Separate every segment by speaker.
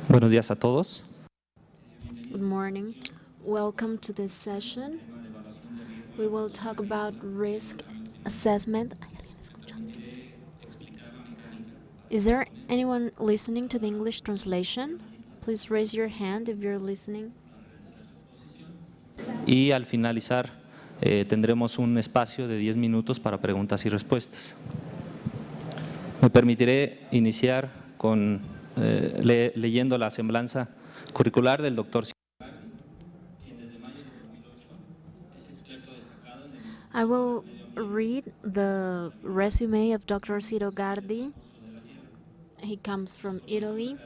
Speaker 1: Buenos días a todos.
Speaker 2: Good morning. Welcome to this session. We will talk about risk assessment. Is there anyone listening to the English translation? Please raise your hand if you're listening.
Speaker 1: Y al finalizar tendremos un espacio de 10 minutos para preguntas y respuestas. Me permitiré iniciar con leyendo la semblanza curricular del doctor Ciro.
Speaker 2: I will read the resume of Dr. Ciro Gardi. He comes from Italy.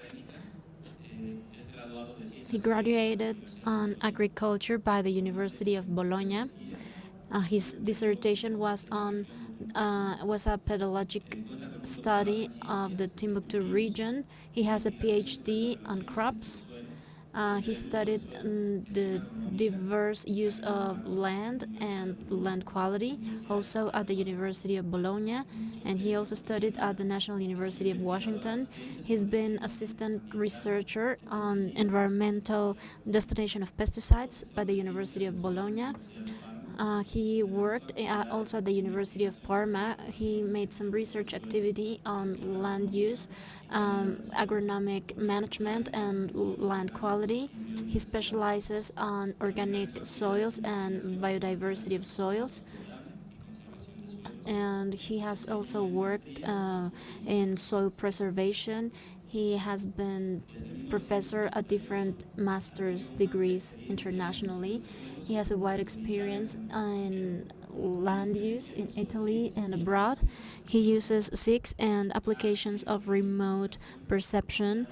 Speaker 2: He graduated on agriculture by the University of Bologna. His dissertation was a pedagogic study of the Timbuktu region. He has a PhD on crops. He studied the diverse use of land and land quality, also at the University of Bologna, and he also studied at the National University of Washington. He's been assistant researcher on environmental destination of pesticides by the University of Bologna. He worked also at the University of Parma. He made some research activity on land use, agronomic management, and land quality. He specializes on organic soils and biodiversity of soils. And he has also worked in soil preservation. He has been professor at different master's degrees internationally. He has a wide experience in land use in Italy and abroad. He uses SIGs and applications of remote perception.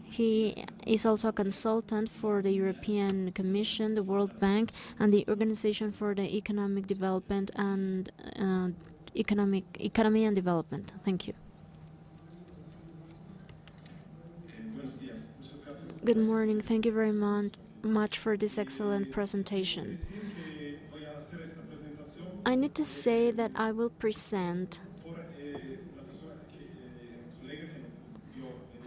Speaker 2: He is also a consultant for the European Commission, the World Bank, and the Organization for the Economic Development and Economy and Development. Thank you. Good morning. Thank you very much for this excellent presentation. I need to say that I will present.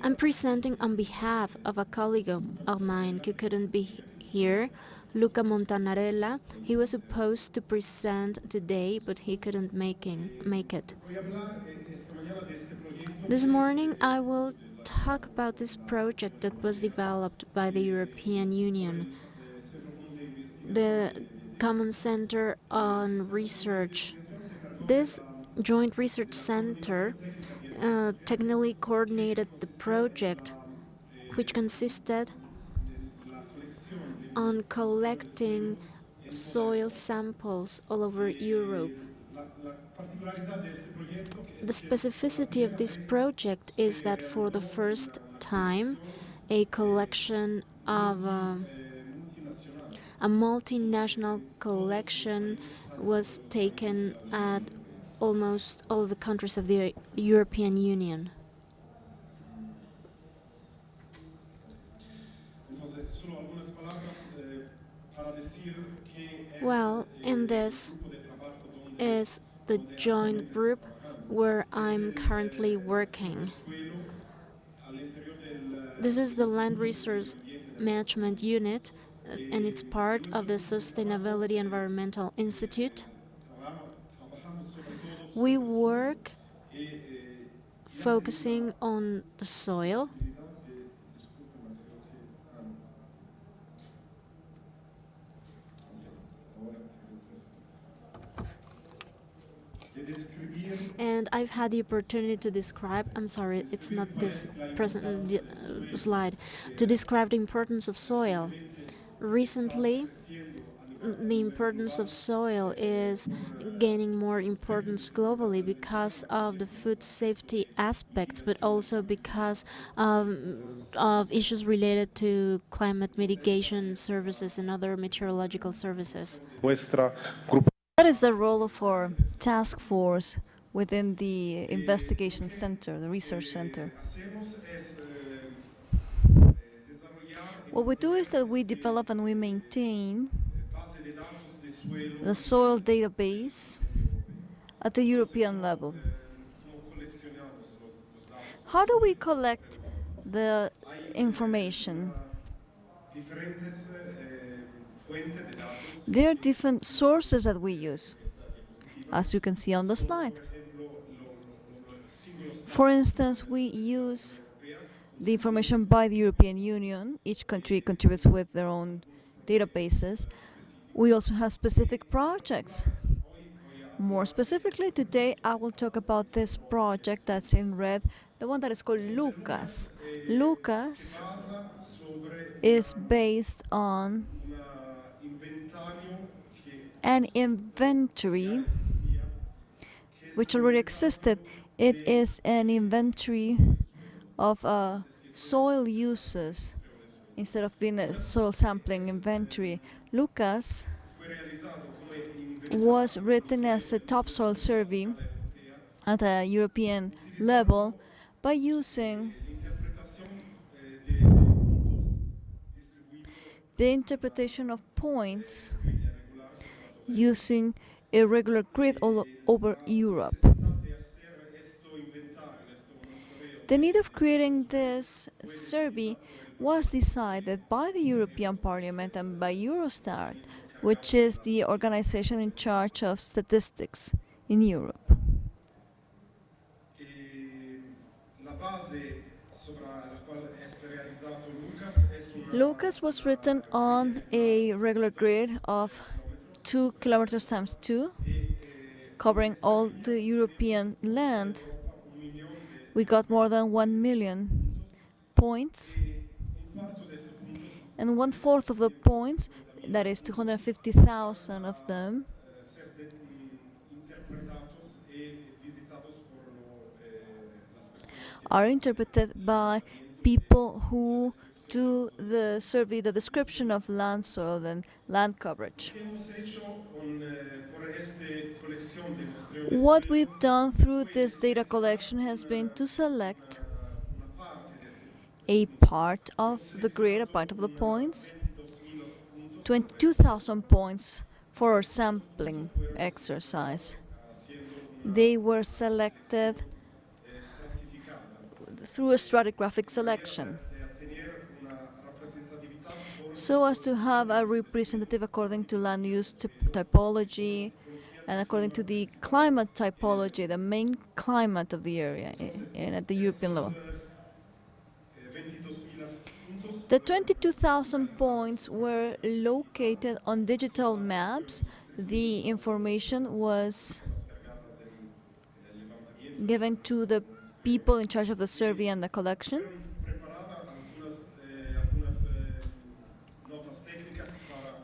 Speaker 2: I'm presenting on behalf of a colleague of mine who couldn't be here, Luca Montanarella. He was supposed to present today, but he couldn't make it. This morning I will talk about this project that was developed by the European Union, the Common Center on Research. This joint research center technically coordinated the project, which consisted on collecting soil samples all over Europe. The specificity of this project is that for the first time, a collection of a multinational collection was taken at almost all the countries of the European Union. Well, in this is the joint group where I'm currently working. This is the Land Resource Management Unit, and it's part of the Sustainability Environmental Institute. We work focusing on the soil. And I've had the opportunity to describe, I'm sorry, it's not this present slide, to describe the importance of soil. Recently, the importance of soil is gaining more importance globally because of the food safety aspects, but also because of issues related to climate mitigation services and other meteorological services.
Speaker 3: What is the role of our task force within the investigation center, the research center? What we do is that we develop and we maintain the soil database at the European level. How do we collect the information. There are different sources that we use, as you can see on the slide. For instance, we use the information by the European Union. Each country contributes with their own databases. We also have specific projects. More specifically, today I will talk about this project that's in red, the one that is called Lucas. Lucas is based on an inventory which already existed. It is an inventory of soil uses instead of being a soil sampling inventory. Lucas was written as a topsoil survey at a European level by using the interpretation of points using a regular grid all over Europe. The need of creating this survey was decided by the European Parliament and by Eurostat, which is the organization in charge of statistics in Europe. Lucas was written on a regular grid of 2 kilometers times 2, covering all the European land. We got more than 1 million points, and 1/4 of the points, that is 250,000 of them, are interpreted by people who do the survey, the description of land soil and land coverage. What we've done through this data collection has been to select a part of the grid, a part of the points, 22,000 points for our sampling exercise. They were selected through a stratigraphic selection, so as to have a representative according to land use typology and according to the climate typology, the main climate of the area and at the European level. The 22,000 points were located on digital maps. The information was given to the people in charge of the survey and the collection.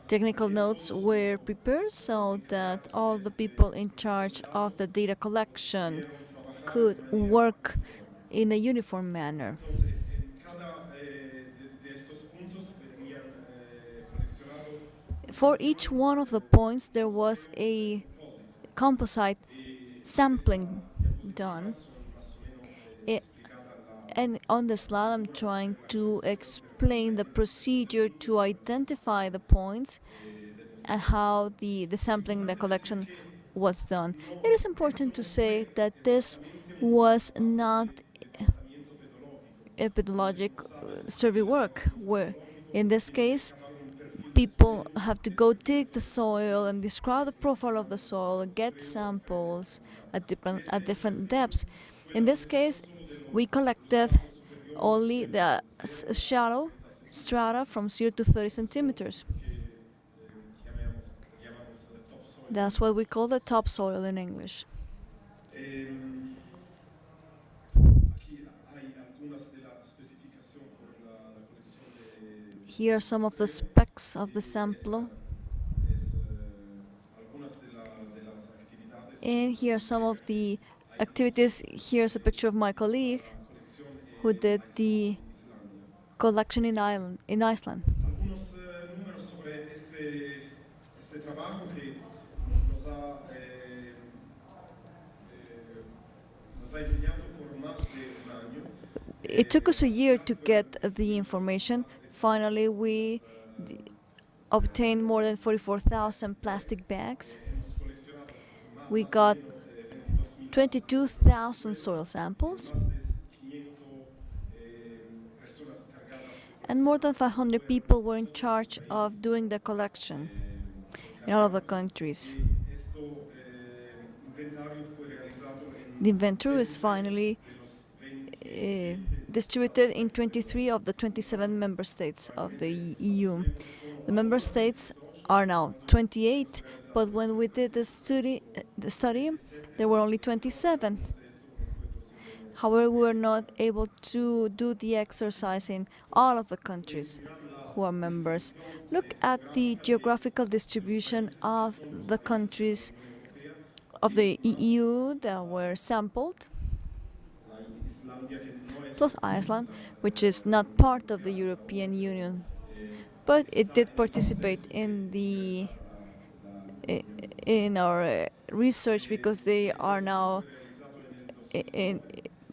Speaker 3: Technical notes were prepared so that all the people in charge of the data collection could work in a uniform manner. For each one of the points, there was a composite sampling done. And on the slide, I'm trying to explain the procedure to identify the points and how the sampling, the collection was done. It is important to say that this was not epidemiologic survey work, where in this case, people have to go dig the soil and describe the profile of the soil, get samples at different depths. In this case, we collected only the shallow strata from 0 to 30 centimeters. That's what we call the topsoil in English. Here are some of the specs of the sample. And here are some of the activities. Here's a picture of my colleague who did the collection in Iceland. It took us a year to get the information. Finally, we obtained more than 44,000 plastic bags. We got 22,000 soil samples. And more than 500 people were in charge of doing the collection in all of the countries. The inventory is finally distributed in 23 of the 27 member states of the EU. The member states are now 28, but when we did the study, there were only 27. However, we were not able to do the exercise in all of the countries who are members. Look at the geographical distribution of the countries of the EU that were sampled, plus Iceland, which is not part of the European Union, but it did participate in our research because they are now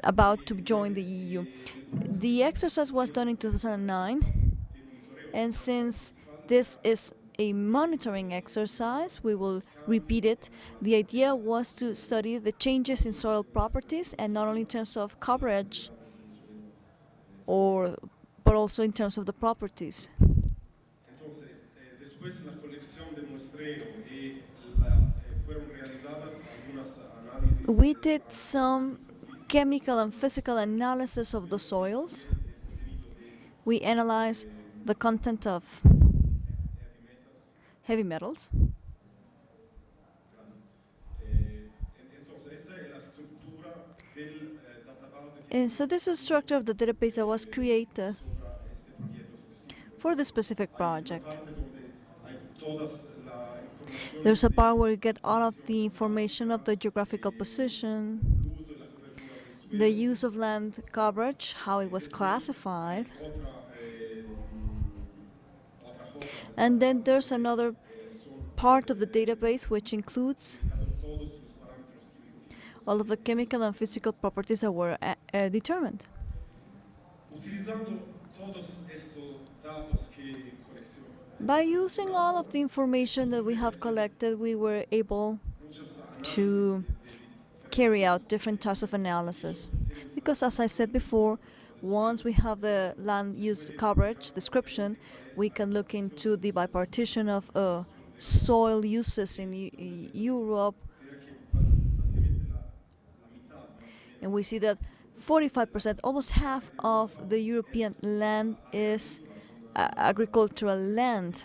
Speaker 3: about to join the EU. The exercise was done in 2009, and since this is a monitoring exercise, we will repeat it. The idea was to study the changes in soil properties, and not only in terms of coverage, but also in terms of the properties. We did some chemical and physical analysis of the soils. We analyzed the content of heavy metals. And so this is the structure of the database that was created for the specific project. There's a part where you get all of the information of the geographical position, the use of land coverage, how it was classified. And then there's another part of the database which includes all of the chemical and physical properties that were determined. By using all of the information that we have collected, we were able to carry out different types of analysis. Because as I said before, once we have the land use coverage description, we can look into the bipartition of soil uses in Europe. And we see that 45%, almost half of the European land is agricultural land.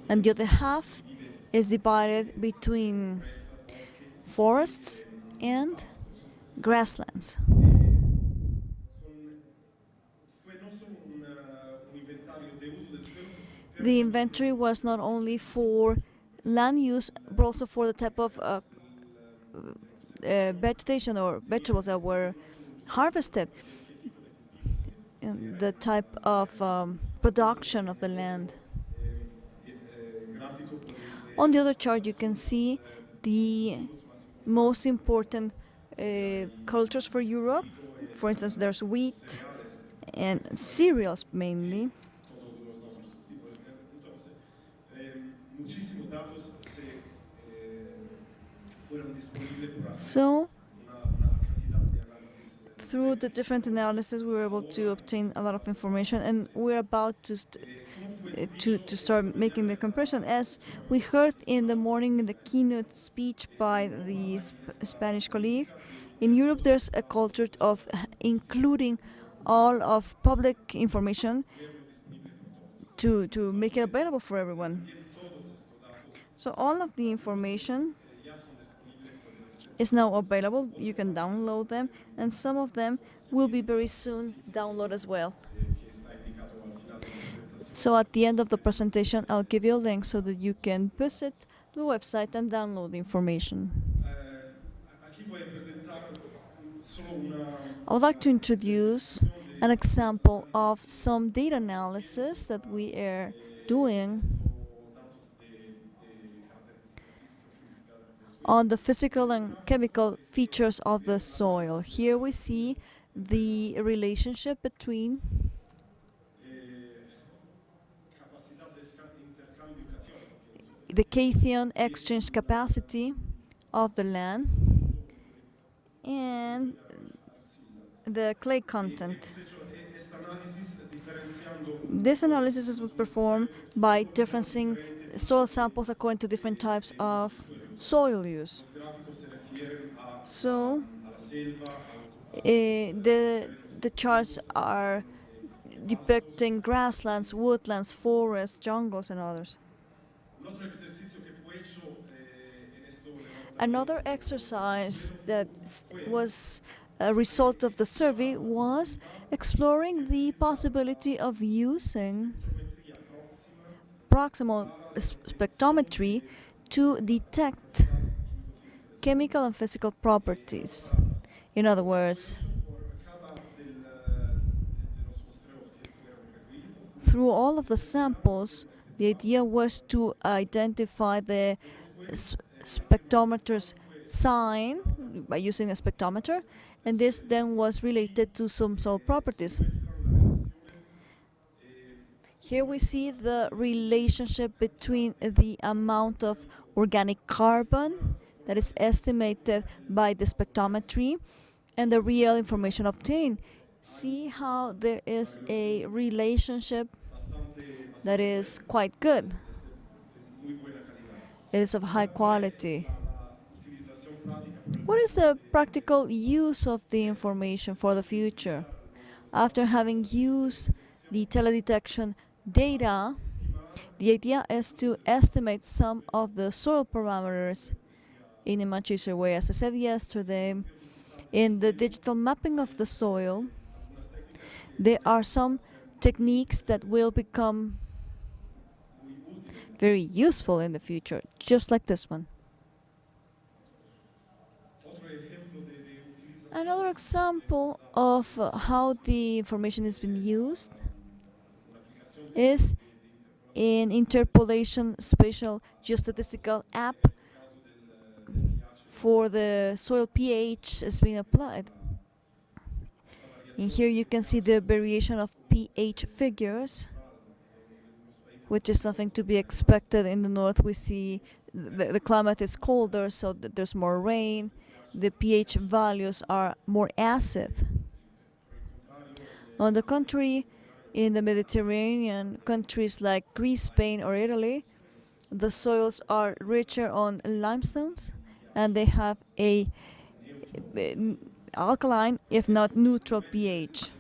Speaker 3: And the other half is divided between forests and grasslands. The inventory was not only for land use, but also for the type of vegetation or vegetables that were harvested, and the type of production of the land. On the other chart, you can see the most important cultures for Europe. For instance, there's wheat and cereals mainly. So, through the different analysis, we were able to obtain a lot of information, and we're about to start making the comparison. As we heard in the morning in the keynote speech by the Spanish colleague, in Europe there's a culture of including all of public information to make it available for everyone. So all of the information is now available. You can download them, and some of them will be very soon downloaded as well. So at the end of the presentation, I'll give you a link so that you can visit the website and download the information. I would like to introduce an example of some data analysis that we are doing on the physical and chemical features of the soil. Here we see the relationship between the cation exchange capacity of the land and the clay content. This analysis was performed by differencing soil samples according to different types of soil use. So the charts are depicting grasslands, woodlands, forests, jungles, and others. Another exercise that was a result of the survey was exploring the possibility of using proximal spectrometry to detect chemical and physical properties. In other words, through all of the samples, the idea was to identify the spectrometer's sign by using a spectrometer, and this then was related to some soil properties. Here we see the relationship between the amount of organic carbon that is estimated by the spectrometry and the real information obtained. See how there is a relationship that is quite good. It is of high quality. What is the practical use of the information for the future? After having used the teledetection data, the idea is to estimate some of the soil parameters in a much easier way. As I said yesterday, in the digital mapping of the soil, there are some techniques that will become very useful in the future, just like this one. Another example of how the information has been used is in interpolation spatial geostatistical app for the soil pH has been applied. In here you can see the variation of pH figures, which is something to be expected in the north. We see the climate is colder, so there's more rain. The pH values are more acid. On the contrary, in the Mediterranean countries like Greece, Spain, or Italy, the soils are richer on limestones, and they have a alkaline, if not neutral, pH.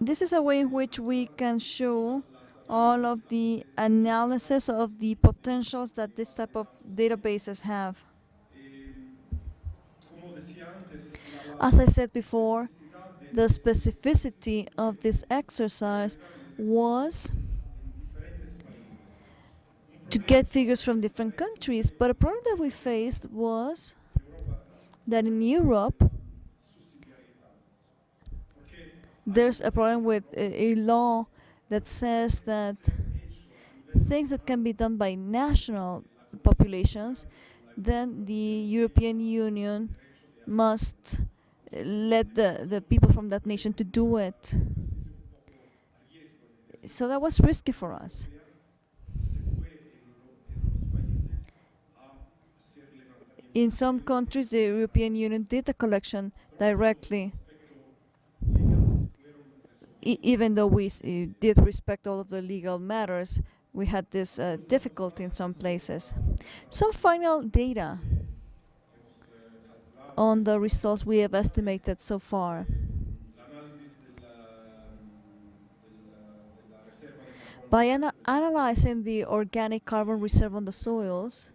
Speaker 3: This is a way in which we can show all of the analysis of the potentials that this type of databases have. As I said before, the specificity of this exercise was to get figures from different countries, but a problem that we faced was that in Europe there's a problem with a law that says that things that can be done by national populations, then the European Union must let the people from that nation to do it. So that was risky for us. In some countries, the European Union did the collection directly, even though we did respect all of the legal matters. We had this difficulty in some places. Some final data on the results we have estimated so far. By analyzing the organic carbon reserve on the soils,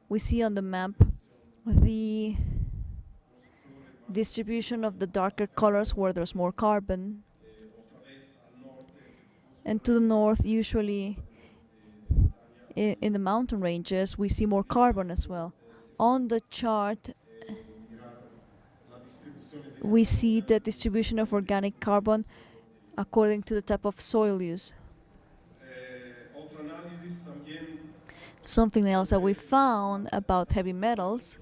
Speaker 3: we see on the map the distribution of the darker colors where there's more carbon, and to the north, usually in the mountain ranges, we see more carbon as well. On the chart, we see the distribution of organic carbon according to the type of soil use. Something else that we found about heavy metals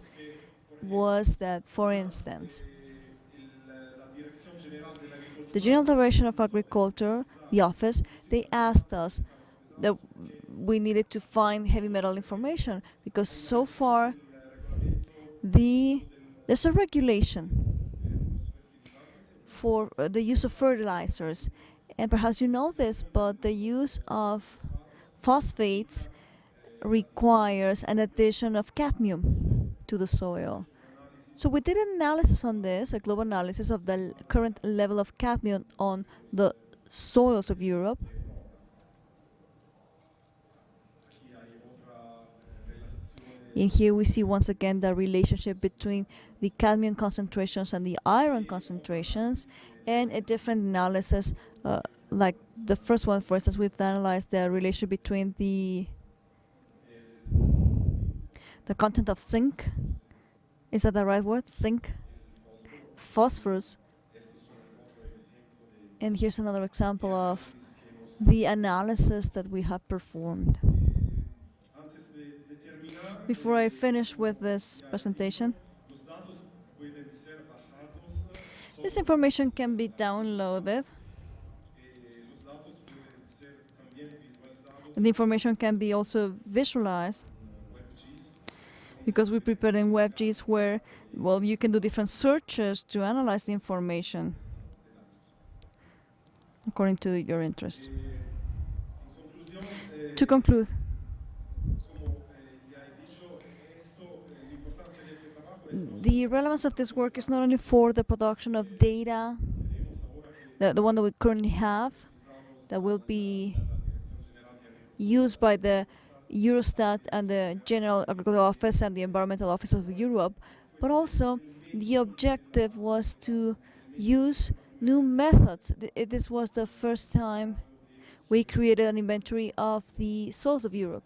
Speaker 3: was that, for instance, the General Direction of Agriculture, the office, they asked us that we needed to find heavy metal information because so far there's a regulation for the use of fertilizers. And perhaps you know this, but the use of phosphates requires an addition of cadmium to the soil. So we did an analysis on this, a global analysis of the current level of cadmium on the soils of Europe. And here we see once again the relationship between the cadmium concentrations and the iron concentrations, and a different analysis, like the first one, for instance, we've analyzed the relation between the content of zinc. Is that the right word? Zinc, phosphorus. And here's another example of the analysis that we have performed. Before I finish with this presentation, this information can be downloaded. And the information can be also visualized, because we prepared in WebGIS where, well, you can do different searches to analyze the information according to your interest. To conclude, the relevance of this work is not only for the production of data, the one that we currently have, that will be used by the Eurostat and the General Agricultural Office and the Environmental Office of Europe, but also the objective was to use new methods. This was the first time we created an inventory of the soils of Europe.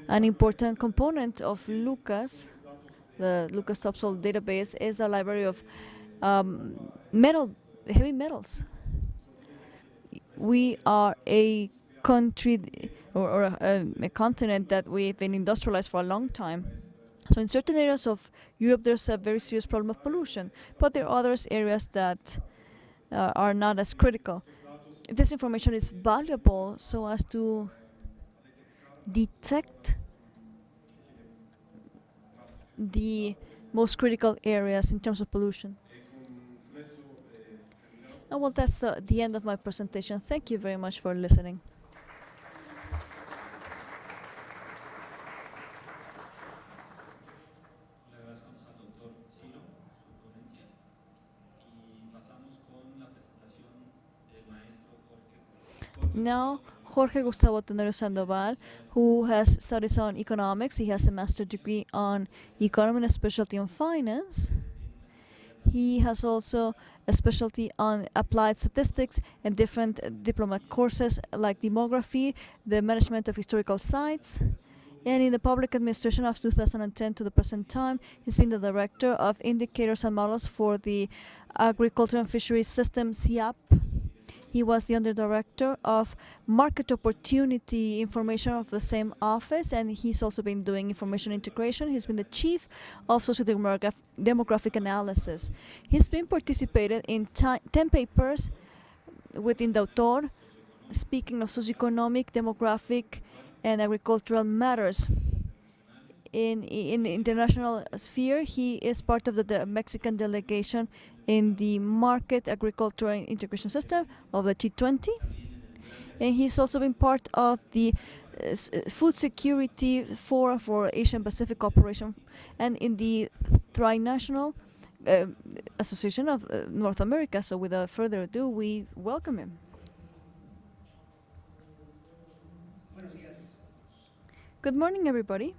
Speaker 3: An important component of LUCAS, the LUCAS Topsoil database, is the library of heavy metals. We are a country or a continent that we've been industrialized for a long time. So in certain areas of Europe, there's a very serious problem of pollution, but there are other areas that are not as critical. This information is valuable so as to detect the most critical areas in terms of pollution. And well, that's the end of my presentation. Thank you very much for listening. Now, Jorge Gustavo Tenorio Sandoval, who has studies on economics. He has a master's degree on economy and a specialty on finance. He has also a specialty on applied statistics and different diploma courses like demography, the management of historical sites. And in the public administration of 2010 to the present time, he's been the director of indicators and models for the agriculture and fisheries system, CIAP. He was the underdirector of market opportunity information of the same office, and he's also been doing information integration. He's been the chief of socio-demographic analysis. He's been participated in 10 papers within the autor, speaking of socioeconomic, demographic, and agricultural matters. In the international sphere, he is part of the Mexican delegation in the market agricultural integration system of the G20. And he's also been part of the food security forum for Asian Pacific cooperation and in the Trinational Association of North America. So without further ado, we welcome him. Good morning, everybody.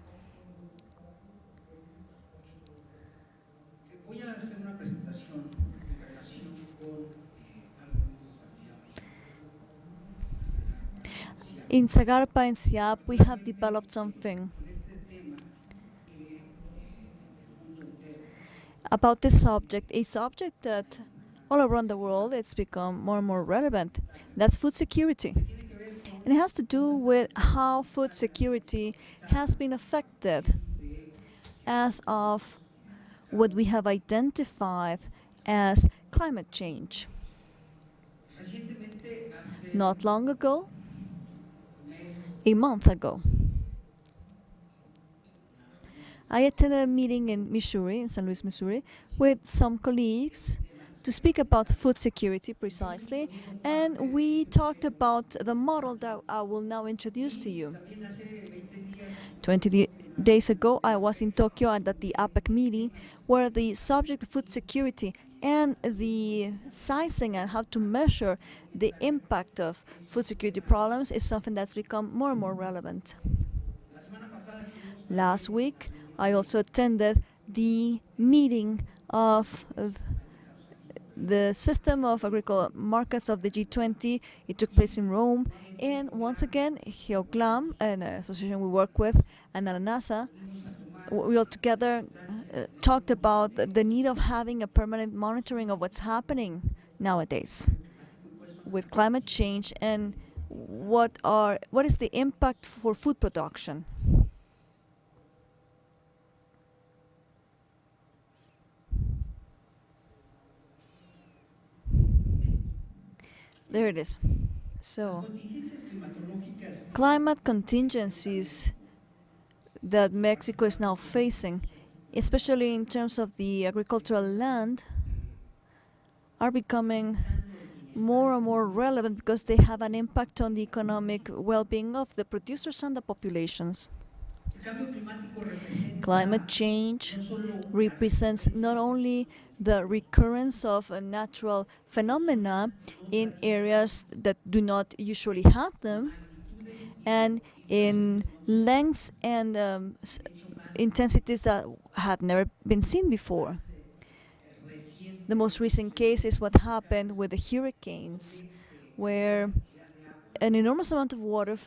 Speaker 3: In Zagarpa and Siap, we have developed something about this subject, a subject that all around the world it's become more and more relevant. That's food security. And it has to do with how food security has been affected as of what we have identified as climate change. Not long ago, a month ago, I attended a meeting in Missouri, in St. Louis, Missouri, with some colleagues to speak about food security precisely, and we talked about the model that I will now introduce to you. 20 days ago, I was in Tokyo and at the APEC meeting, where the subject of food security and the sizing and how to measure the impact of food security problems is something that's become more and more relevant. Last week, I also attended the meeting of the system of agricultural markets of the G20. It took place in Rome, and once again, Geoclam, an association we work with, and NASA, we all together talked about the need of having a permanent monitoring of what's happening nowadays with climate change and what is the impact for food production. There it is. So, climate contingencies that Mexico is now facing, especially in terms of the agricultural land, are becoming more and more relevant because they have an impact on the economic well-being of the producers and the populations. Climate change represents not only the recurrence of a natural phenomena in areas that do not usually have them, and in lengths and intensities that had never been seen before. The most recent case is what happened with the hurricanes, where an enormous amount of water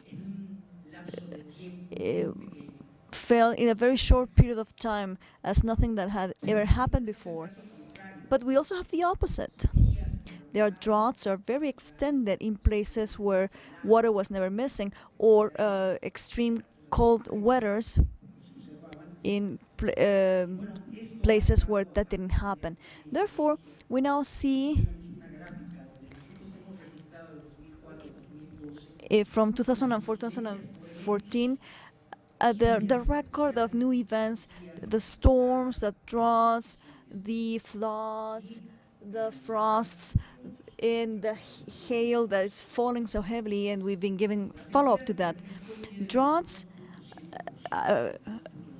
Speaker 3: fell in a very short period of time as nothing that had ever happened before. But we also have the opposite. There are droughts that are very extended in places where water was never missing, or extreme cold weathers in places where that didn't happen. Therefore, we now see from 2004-2014 the record of new events, the storms, the droughts, the floods, the frosts, and the hail that is falling so heavily, and we've been giving follow-up to that. Droughts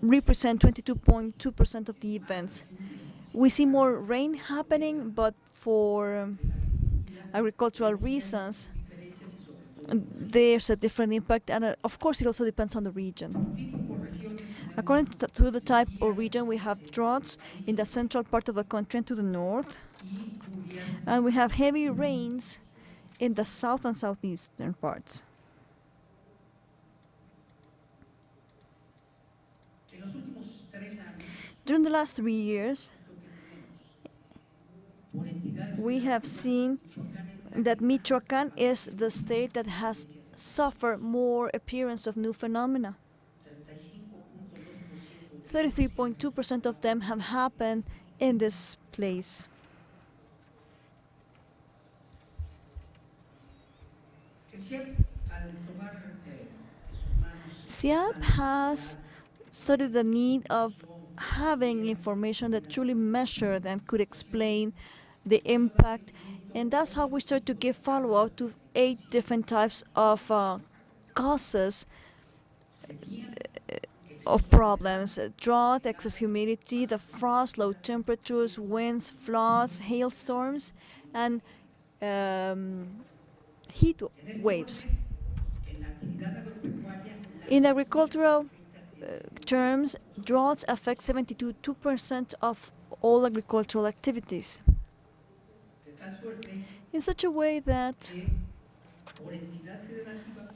Speaker 3: represent 22.2% of the events. We see more rain happening, but for agricultural reasons, there's a different impact, and of course it also depends on the region. According to the type or region, we have droughts in the central part of the country and to the north, and we have heavy rains in the south and southeastern parts. During the last 3 years, we have seen that Michoacán is the state that has suffered more appearance of new phenomena. 33.2% of them have happened in this place. CIAP has studied the need of having information that truly measured and could explain the impact, and that's how we start to give follow-up to 8 different types of causes of problems: drought, excess humidity, the frost, low temperatures, winds, floods, hailstorms, and heat waves. In agricultural terms, droughts affect 72% of all agricultural activities, in such a way that,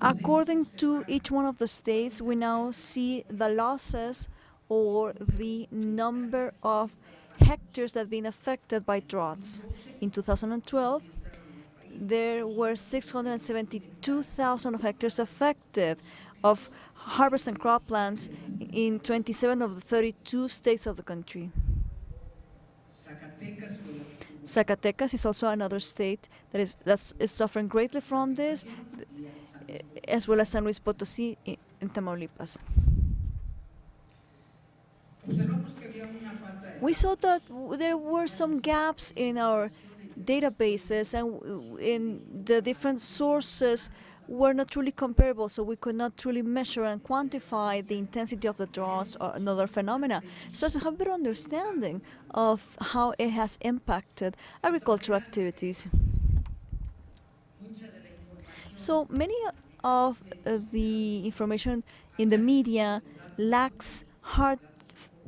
Speaker 3: according to each one of the states, we now see the losses or the number of hectares that have been affected by droughts. In 2012, there were 672,000 hectares affected of harvest and croplands in 27 of the 32 states of the country. Zacatecas is also another state that is suffering greatly from this, as well as San Luis Potosí in Tamaulipas. We saw that there were some gaps in our databases, and in the different sources were not truly comparable, so we could not truly measure and quantify the intensity of the droughts or another phenomena. So to have a better understanding of how it has impacted agricultural activities. So many of the information in the media lacks hard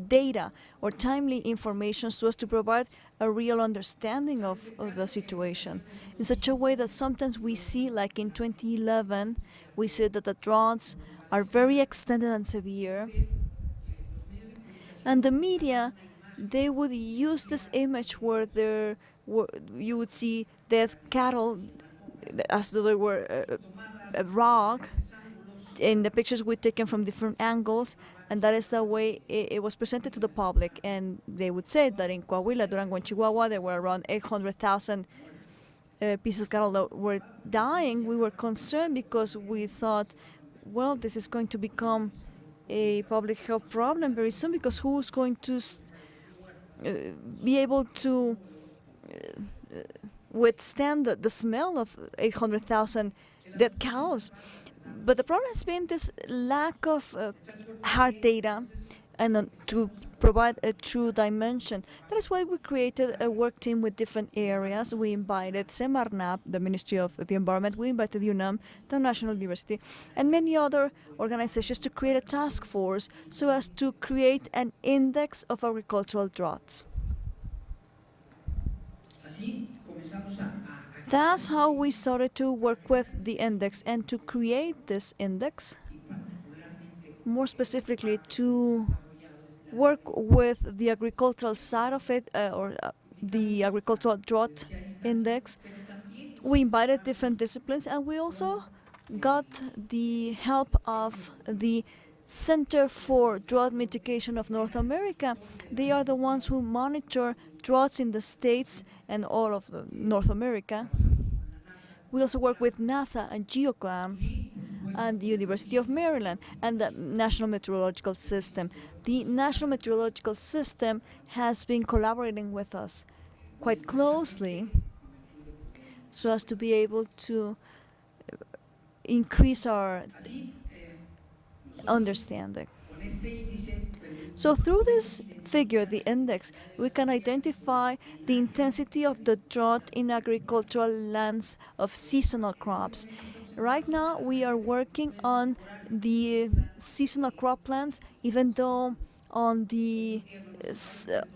Speaker 3: data or timely information so as to provide a real understanding of the situation in such a way that sometimes we see, like in 2011, we said that the droughts are very extended and severe, and the media, they would use this image where you would see dead cattle as though they were a rock in the pictures we taken from different angles, and that is the way it was presented to the public. And they would say that in Coahuila, Durango, and Chihuahua, there were around 800,000 pieces of cattle that were dying. We were concerned because we thought, well, this is going to become a public health problem very soon, because who's going to be able to withstand the smell of 800,000 dead cows? But the problem has been this lack of hard data and to provide a true dimension. That is why we created a work team with different areas. We invited Semarnap, the Ministry of the Environment, we invited UNAM, the National University, and many other organizations to create a task force so as to create an index of agricultural droughts. That's how we started to work with the index, and to create this index, more specifically to work with the agricultural side of it, the agricultural drought index. We invited different disciplines, and we also got the help of the Center for Drought Mitigation of North America. They are the ones who monitor droughts in the States and all of North America. We also work with NASA and GeoClam and the University of Maryland and the National Meteorological System. The National Meteorological System has been collaborating with us quite closely so as to be able to increase our understanding. So through this figure, the index, we can identify the intensity of the drought in agricultural lands of seasonal crops. Right now, we are working on the seasonal croplands, even though on the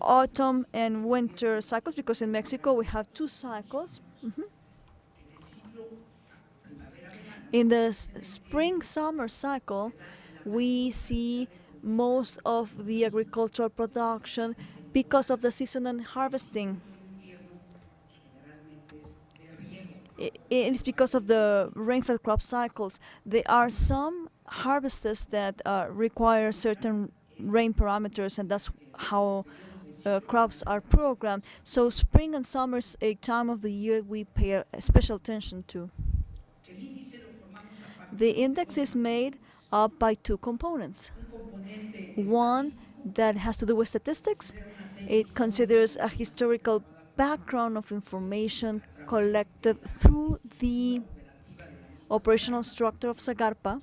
Speaker 3: autumn and winter cycles, because in Mexico we have two cycles. In the spring-summer cycle, we see most of the agricultural production because of the seasonal harvesting. It is because of the rainfall crop cycles. There are some harvests that require certain rain parameters, and that's how crops are programmed. So spring and summer is a time of the year we pay special attention to. The index is made up by two components. One that has to do with statistics. It considers a historical background of information collected through the operational structure of Zagarpa.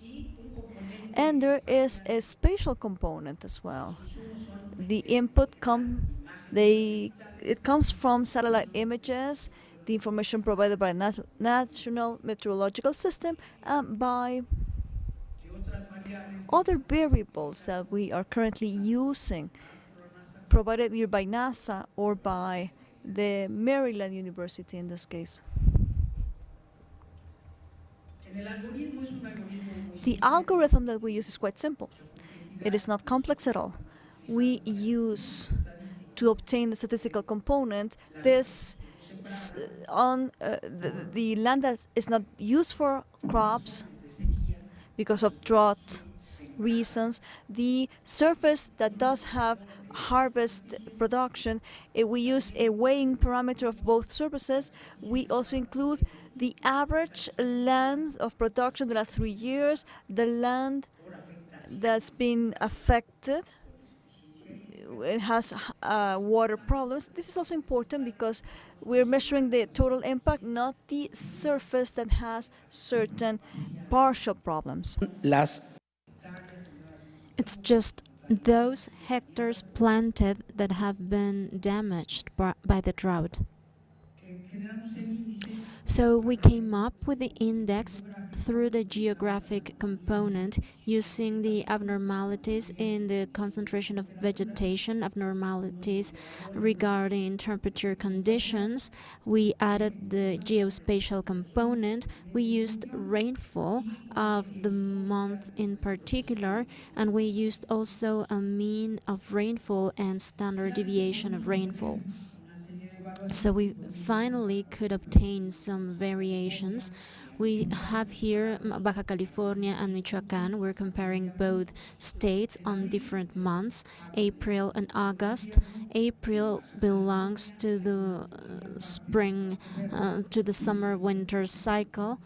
Speaker 3: And there is a spatial component as well. The input it comes from satellite images, the information provided by National Meteorological System, and by other variables that we are currently using, provided either by NASA or by the Maryland University in this case. The algorithm that we use is quite simple. It is not complex at all. We use, to obtain the statistical component, this on the land that is not used for crops because of drought reasons, the surface that does have harvest production, we use a weighing parameter of both surfaces. We also include the average land of production the last 3 years, the land that's been affected it has water problems. This is also important because we're measuring the total impact, not the surface that has certain partial problems.
Speaker 2: It's just those hectares planted that have been damaged by the drought. So we came up with the index through the geographic component using the abnormalities in the concentration of vegetation, abnormalities regarding temperature conditions. We added the geospatial component. We used rainfall of the month in particular, and we used also a mean of rainfall and standard deviation of rainfall. So we finally could obtain some variations. We have here Baja California and Michoacán. We're comparing both states on different months, April and August. April belongs to the spring, to the summer-winter cycle.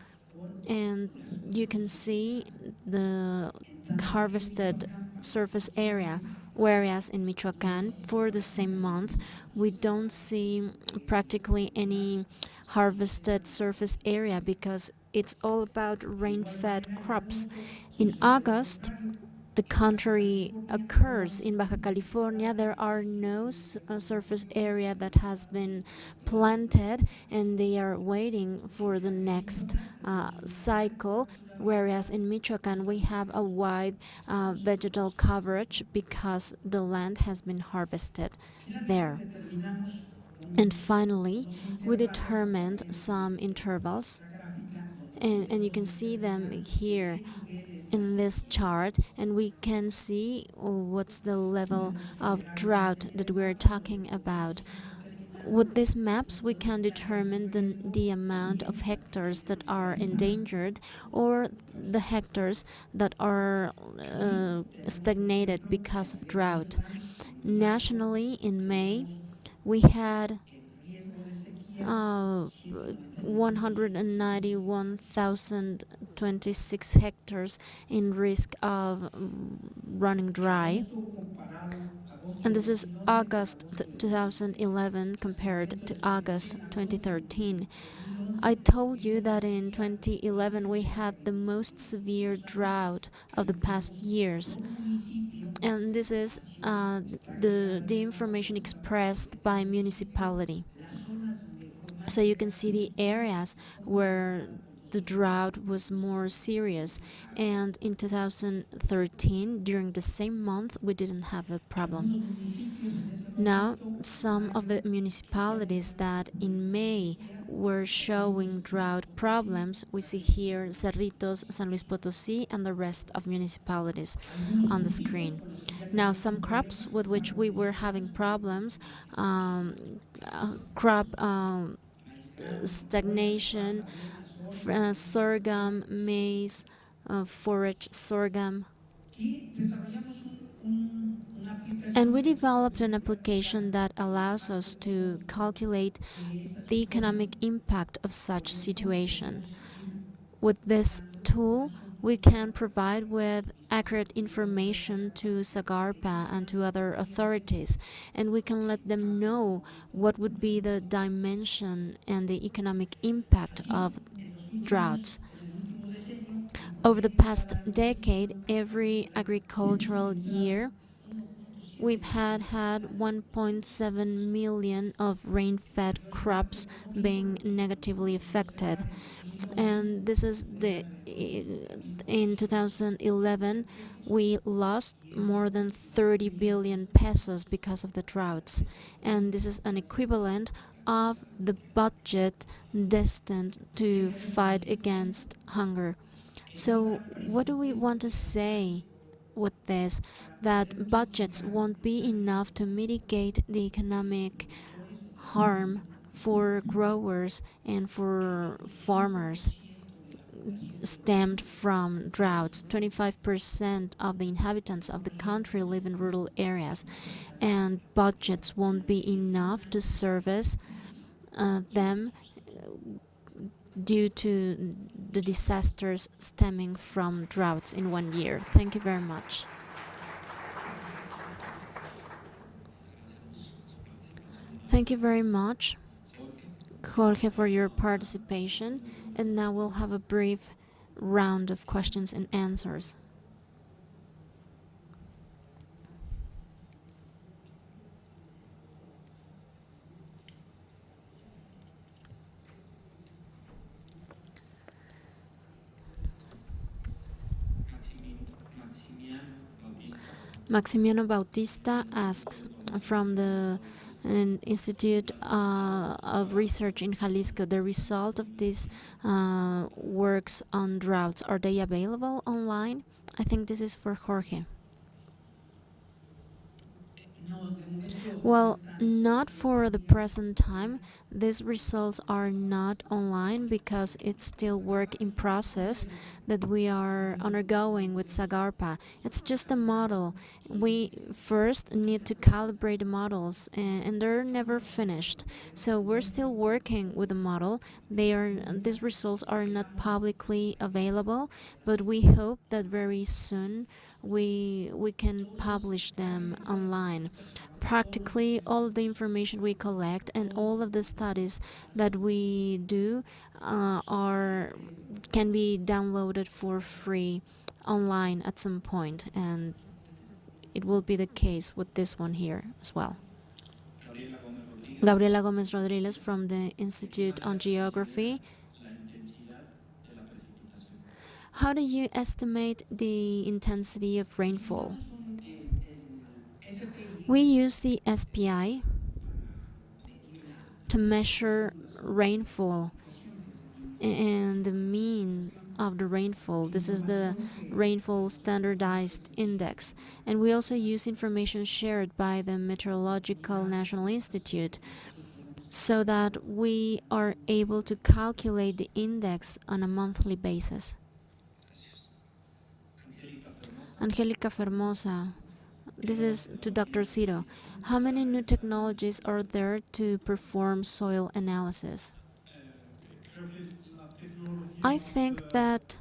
Speaker 2: And you can see the harvested surface area, whereas in Michoacán, for the same month, we don't see practically any harvested surface area because it's all about rain-fed crops. In August, the contrary occurs. In Baja California, there are no surface area that has been planted, and they are waiting for the next cycle, whereas in Michoacán we have a wide vegetal coverage because the land has been harvested there. And finally, we determined some intervals, and you can see them here in this chart, and we can see what's the level of drought that we're talking about. With these maps, we can determine the amount of hectares that are endangered or the hectares that are stagnated because of drought. Nationally, in May, we had 191,026 hectares in risk of running dry. And this is August 2011 compared to August 2013. I told you that in 2011 we had the most severe drought of the past years. And this is the information expressed by municipality. So you can see the areas where the drought was more serious, and in 2013, during the same month, we didn't have that problem. Now, some of the municipalities that in May were showing drought problems, we see here Cerritos, San Luis Potosí, and the rest of municipalities on the screen. Now, some crops with which we were having problems, crop stagnation, sorghum, maize, forage sorghum. And we developed an application that allows us to calculate the economic impact of such situation. With this tool, we can provide with accurate information to SAGARPA and to other authorities, and we can let them know what would be the dimension and the economic impact of droughts. Over the past decade, every agricultural year, we've had 1.7 million of rain-fed crops being negatively affected. And this is in 2011, we lost more than 30 billion pesos because of the droughts. And this is an equivalent of the budget destined to fight against hunger. So what do we want to say with this? That budgets won't be enough to mitigate the economic harm for growers and for farmers stemmed from droughts. 25% of the inhabitants of the country live in rural areas, and budgets won't be enough to service them due to the disasters stemming from droughts in 1 year. Thank you very much. Thank you very much, Jorge, for your participation. And now we'll have a brief round of questions and answers. Maximiano Bautista asks from the Institute of Research in Jalisco, the result of these works on droughts, are they available online? I think this is for Jorge. Well, not for the present time. These results are not online because it's still work in process that we are undergoing with SAGARPA. It's just a model. We first need to calibrate the models, and they're never finished. So we're still working with the model. These results are not publicly available, but we hope that very soon we can publish them online. Practically all of the information we collect and all of the studies that we do can be downloaded for free online at some point, and it will be the case with this one here as well. Gabriela Gomez Rodriguez from the Institute on Geography. How do you estimate the intensity of rainfall? We use the SPI to measure rainfall and the mean of the rainfall. This is the rainfall standardized index. And we also use information shared by the Meteorological National Institute so that we are able to calculate the index on a monthly basis. Angelica Fermosa. This is to Dr. Ciro. How many new technologies are there to perform soil analysis? I think that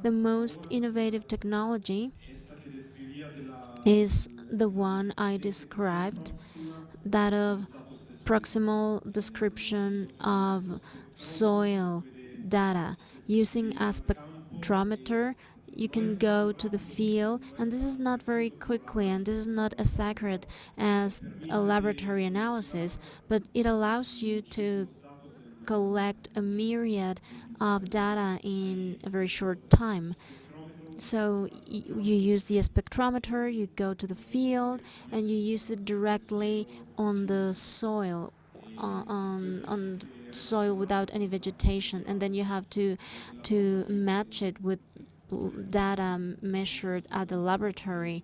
Speaker 2: the most innovative technology is the one I described, that of proximal description of soil data using a spectrometer. You can go to the field, and this is not very quickly, and this is not as accurate as a laboratory analysis, but it allows you to collect a myriad of data in a very short time. So you use the spectrometer, you go to the field, and you use it directly on the soil, on soil without any vegetation, and then you have to match it with data measured at the laboratory.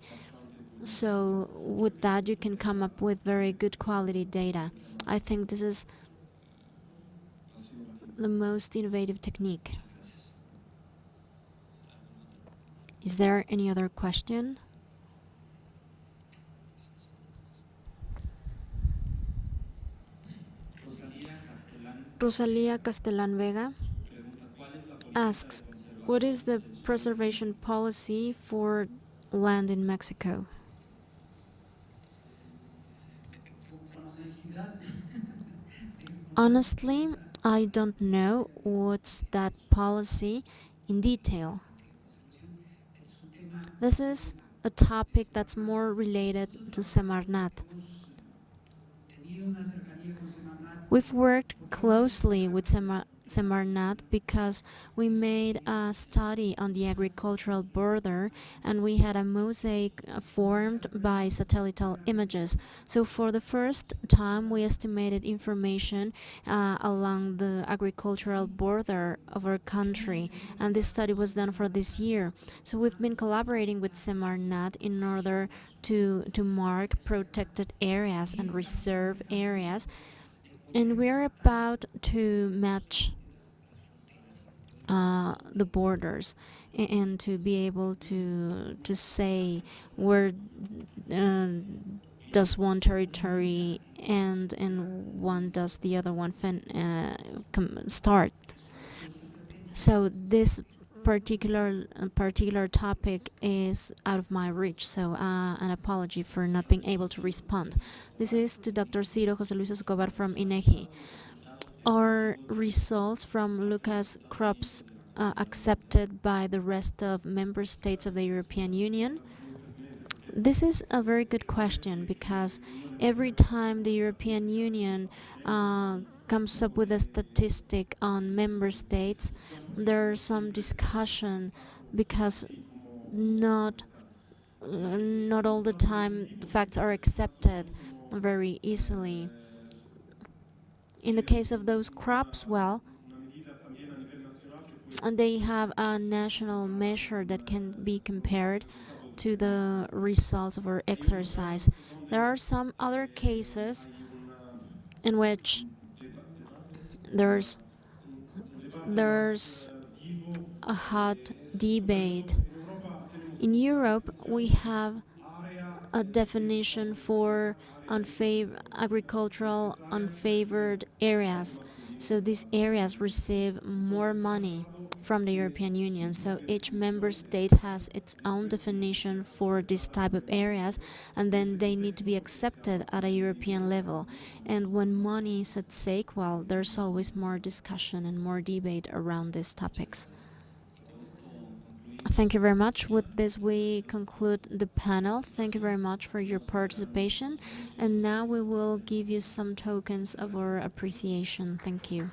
Speaker 2: So with that you can come up with very good quality data. I think this is the most innovative technique. Is there any other question? Rosalia Castellan Vega asks, what is the preservation policy for land in Mexico? Honestly, I don't know what's that policy in detail. This is a topic that's more related to Semarnat. We've worked closely with Semarnat because we made a study on the agricultural border, and we had a mosaic formed by satellite images. So for the first time we estimated information along the agricultural border of our country, and this study was done for this year. So we've been collaborating with Semarnat in order to mark protected areas and reserve areas, and we're about to match the borders and to be able to say where does one territory end and when does the other one start. So this particular topic is out of my reach, so an apology for not being able to respond. This is to Dr. Ciro José Luis Escobar from INEGI. Are results from Lucas crops accepted by the rest of member states of the European Union? This is a very good question, because every time the European Union comes up with a statistic on member states, there's some discussion, because not all the time facts are accepted very easily. In the case of those crops, well, they have a national measure that can be compared to the results of our exercise. There are some other cases in which there's a hot debate. In Europe, we have a definition for agricultural unfavored areas. So these areas receive more money from the European Union. So each member state has its own definition for this type of areas, and then they need to be accepted at a European level. And when money is at stake, well, there's always more discussion and more debate around these topics. Thank you very much. With this, we conclude the panel. Thank you very much for your participation. And now we will give you some tokens of our appreciation. Thank you.